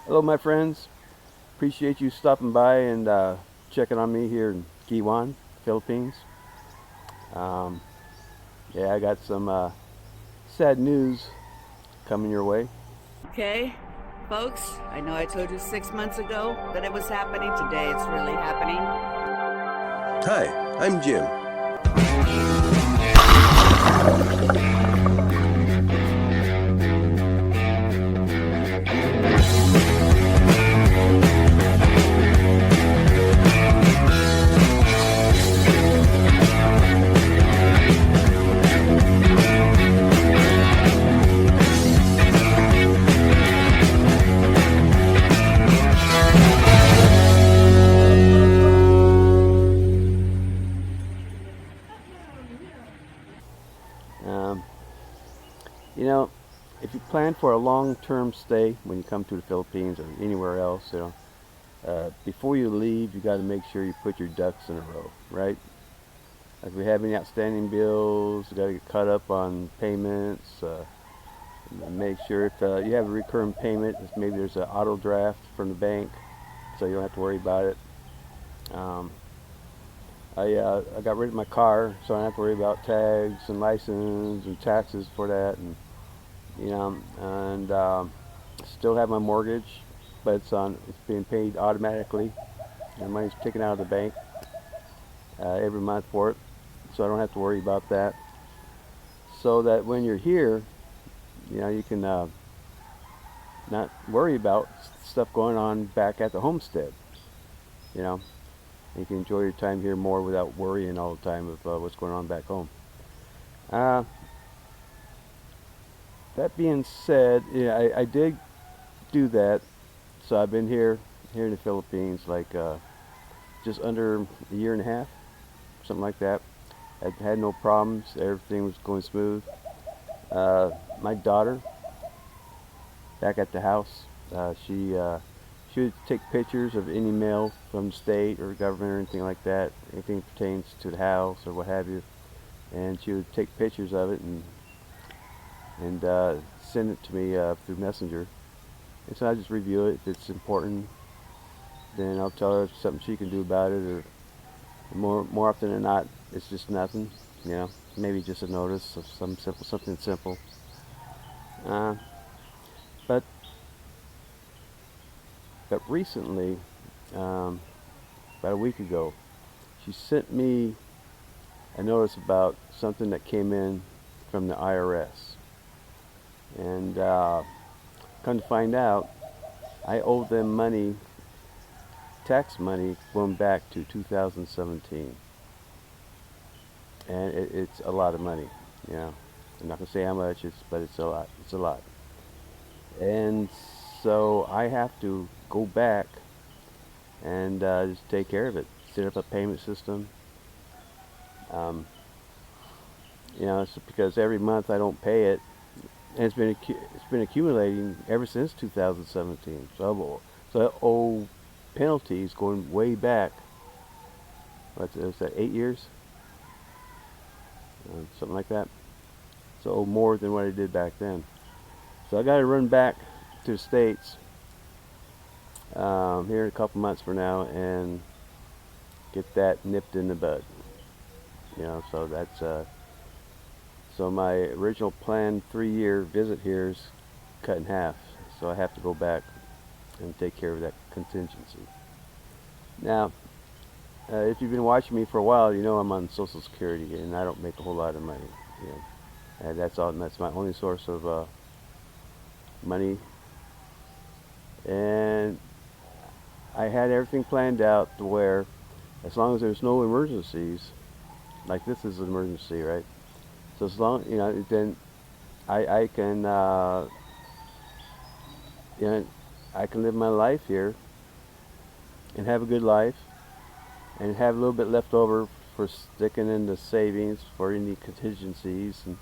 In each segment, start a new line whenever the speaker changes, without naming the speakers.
Hello, my friends. Appreciate you stopping by and checking on me here in Guiuan, Philippines. Um, yeah, I got some sad news coming your way.
Okay, folks, I know I told you 6 months ago that it was happening. Today it's really happening.
Hi, I'm Jim.
Um, you know, if you plan for a long-term stay when you come to the Philippines or anywhere else, before you leave, you got to make sure you put your ducks in a row, right? If we have any outstanding bills, you got to get caught up on payments. Make sure if you have a recurring payment, if maybe there's an auto draft from the bank, so you don't have to worry about it. Um, I got rid of my car, so I don't have to worry about tags and license and taxes for that, and still have my mortgage, but it's being paid automatically, and money's taken out of the bank every month for it, so I don't have to worry about that. So that when you're here, you can not worry about stuff going on back at the homestead. You know, you can enjoy your time here more without worrying all the time of what's going on back home. Uh, that being said, I did do that. So I've been here in the Philippines, like just under a year and a half, something like that. I had no problems. Everything was going smooth. My daughter, back at the house, she would take pictures of any mail from the state or government or anything like that, anything pertains to the house or what have you, and she would take pictures of it and send it to me through Messenger. And so I just review it. If it's important, then I'll tell her something she can do about it, or more often than not, it's just nothing. Maybe just a notice of something simple. Uh, but but recently, um, about a week ago, she sent me a notice about something that came in from the IRS, and come to find out, I owe them money, tax money, going back to 2017, and it's a lot of money. You know, I'm not gonna say how much, but it's a lot. It's a lot. And so I have to go back and just take care of it. Set up a payment system. Um, it's because every month I don't pay it, and it's been accumulating ever since 2017. So I owe penalties going way back. Was that 8 years? Something like that. So I owe more than what I did back then. So I got to run back to the states here in a couple months for now and get that nipped in the bud. So that's so my original planned 3-year visit here is cut in half. So I have to go back and take care of that contingency. Now, if you've been watching me for a while, you know I'm on Social Security and I don't make a whole lot of money. You know, and that's all. That's my only source of money. And I had everything planned out to where, as long as there's no emergencies, like this is an emergency, right? So as long, then I can, you know, I can live my life here and have a good life and have a little bit left over for sticking in the savings for any contingencies and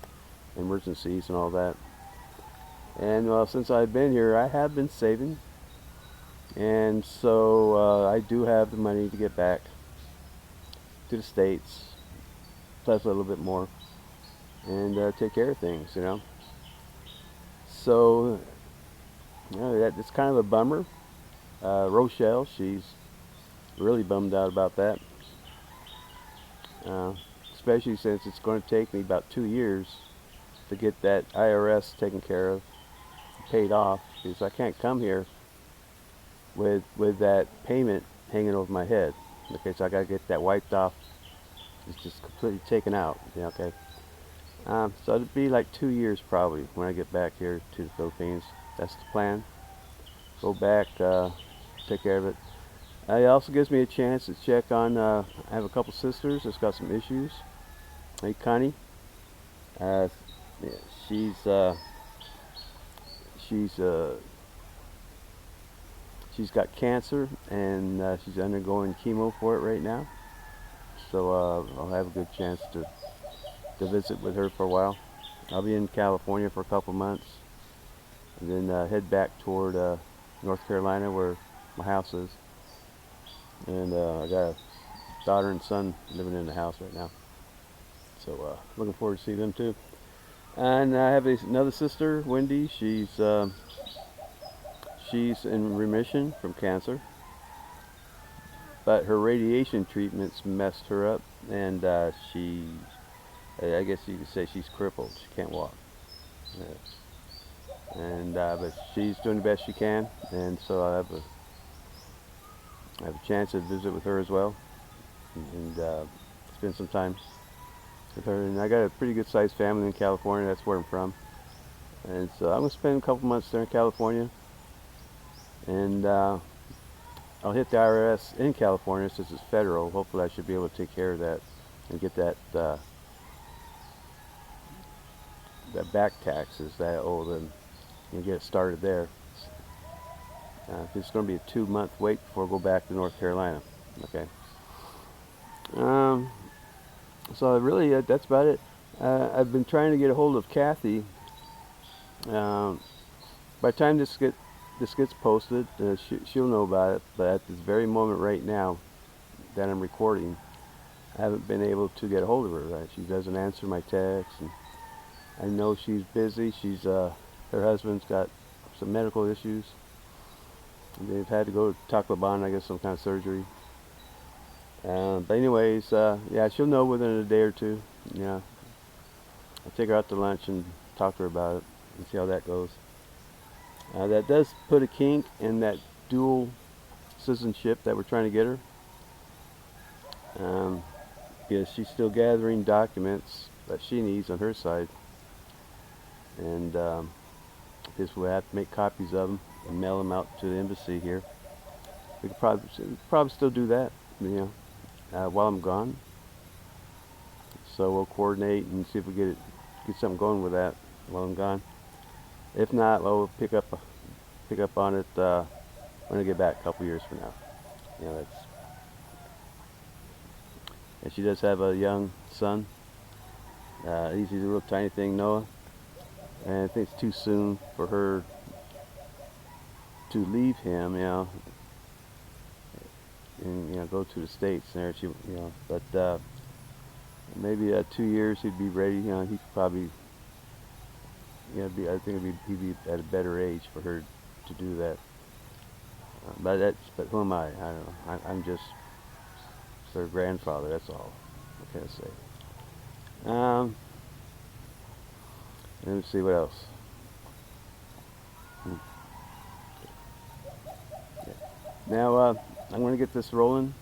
emergencies and all that. And well, since I've been here, I have been saving, and so I do have the money to get back to the States, plus a little bit more, and take care of things. So It's kind of a bummer. Rochelle, she's really bummed out about that, uh, especially since it's going to take me about 2 years to get that IRS taken care of, paid off, because I can't come here with that payment hanging over my head. Okay, so I got to get that wiped off. It's just completely taken out. Yeah, okay. So it'll be like 2 years probably when I get back here to the Philippines. That's the plan. Go back, take care of it. It also gives me a chance to check on. I have a couple sisters that's got some issues. Hey, Connie. Uh, yeah, she's uh, she's uh, she's got cancer and she's undergoing chemo for it right now. So I'll have a good chance to visit with her for a while. I'll be in California for a couple months, and then head back toward North Carolina where my house is. And I got a daughter and son living in the house right now. So looking forward to see them too. And I have another sister, Wendy. She's in remission from cancer, but her radiation treatments messed her up, and I guess you could say she's crippled. She can't walk. And but she's doing the best she can, and so I have a chance to visit with her as well, and spend some time with her. And I got a pretty good sized family in California. That's where I'm from, and so I'm gonna spend a couple months there in California, and I'll hit the IRS in California since it's federal. Hopefully, I should be able to take care of that and get that back taxes that I owe them and get it started there. It's going to be a 2-month wait before I go back to North Carolina. Okay. So really, that's about it. I've been trying to get a hold of Kathy. By the time this gets posted, she'll know about it. But at this very moment, right now, that I'm recording, I haven't been able to get a hold of her. Right? She doesn't answer my texts, and I know she's busy. Her husband's got some medical issues. They've had to go to Tacloban, I guess, some kind of surgery. But anyways, yeah, she'll know within a day or two. Yeah, I'll take her out to lunch and talk to her about it and see how that goes. That does put a kink in that dual citizenship that we're trying to get her. Because she's still gathering documents that she needs on her side. And I guess we'll have to make copies of them and mail them out to the embassy here. We could probably still do that, while I'm gone. So we'll coordinate and see if we get something going with that while I'm gone. If not, well, we'll pick up on it when I get back a couple years from now. And she does have a young son. He's a real tiny thing, Noah. And I think it's too soon for her to leave him, and go to the States there. But maybe 2 years he'd be ready. He'd probably, I think he'd be at a better age for her to do that. But who am I? I don't know. I'm just her grandfather. That's all. What can I say? Let me see what else. Now I'm going to get this rolling.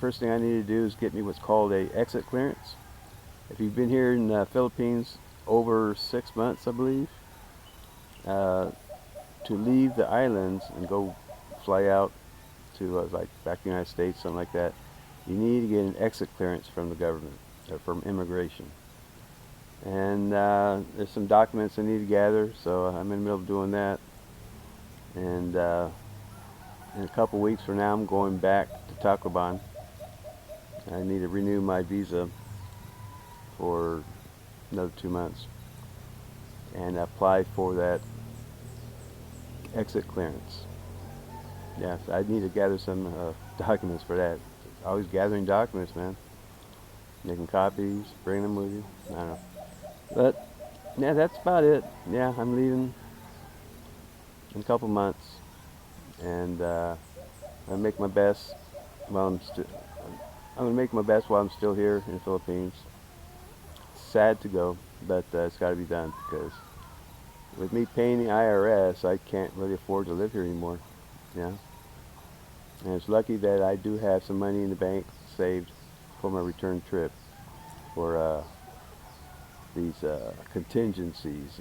First thing I need to do is get me what's called a exit clearance. If you've been here in the Philippines over 6 months, I believe, to leave the islands and go fly out to like back to the United States, something like that, you need to get an exit clearance from the government or from immigration. And there's some documents I need to gather, so I'm in the middle of doing that. And in a couple weeks from now, I'm going back to Tacloban. I need to renew my visa for another 2 months and apply for that exit clearance. Yeah, so I need to gather some documents for that. Always gathering documents, man. Making copies, bringing them with you. I don't know. But yeah, that's about it. Yeah, I'm leaving in a couple months, and I make my best while I'm gonna make my best while I'm still here in the Philippines. Sad to go, but it's got to be done because with me paying the IRS, I can't really afford to live here anymore. Yeah, and it's lucky that I do have some money in the bank saved for my return trip for these contingencies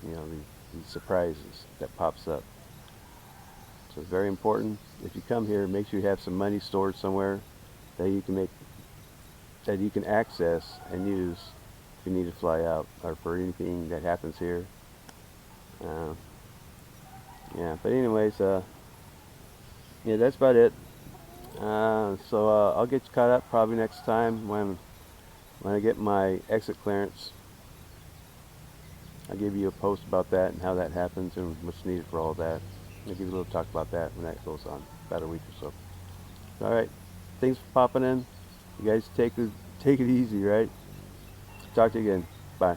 and these surprises that pops up. So it's very important if you come here, make sure you have some money stored somewhere that you can access and use if you need to fly out or for anything that happens here. Uh, yeah, but anyways, yeah, that's about it. So I'll get you caught up probably next time when I get my exit clearance. I'll give you a post about that and how that happens and what's needed for all that. I'll give you a little talk about that when that goes on, about a week or so. All right, thanks for popping in. You guys take it easy, right? Talk to you again. Bye.